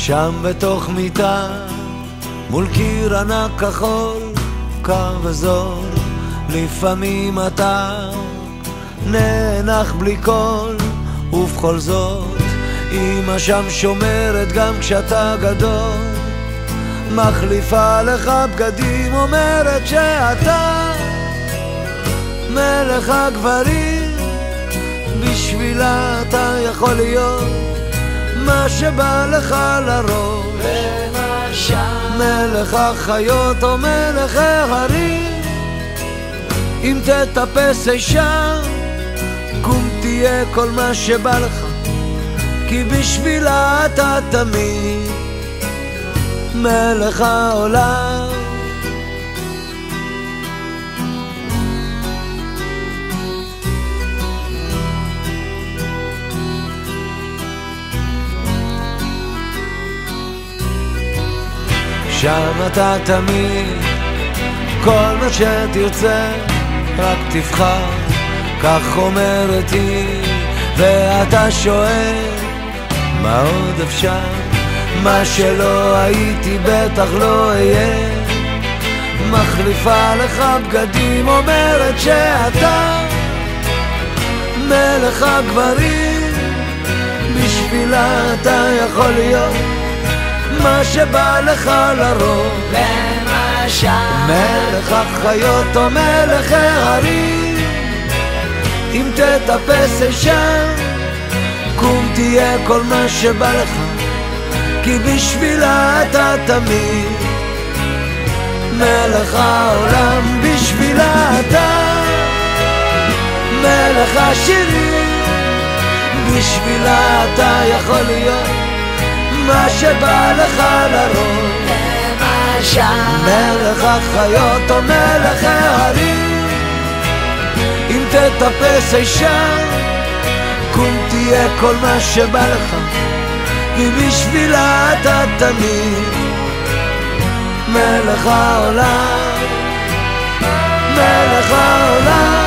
שם בתוך מיטה, מול קיר ענק כחול, קר וזול, לפעמים אתה נאנח בלי קול, ובכל זאת אמא שם שומרת גם כשאתה גדול, מחליפה לך בגדים, אומרת שאתה מלך הגברים, בשבילה אתה יכול להיות מה שבא לך לראש, למשל מלך החיות או מלך ההרים. אם תטפס אישה, קום תהיה כל מה שבא לך, כי בשבילה אתה תמיד מלך העולם. שם אתה תמיד, כל מה שתרצה רק תבחר, כך אומרת היא, ואתה שואל מה עוד אפשר, מה שלא הייתי בטח לא אהיה, מחליפה לך בגדים, אומרת שאתה מלך הגברים, בשבילה אתה יכול להיות מה שבא לך לרוב, למשל מלך החיות או מלך ההרים. אם תטפס אישה, קום תהיה כל מה שבא לך, כי בשבילה אתה תמיד מלך העולם, בשבילה אתה מלך השירים, בשבילה אתה יכול להיות מה שבא לך לרוב, למשל מלך החיות או מלך ההרים. אם תטפס אישה, קום תהיה כל מה שבא לך, כי בשבילה אתה תמיד מלך העולם, מלך העולם.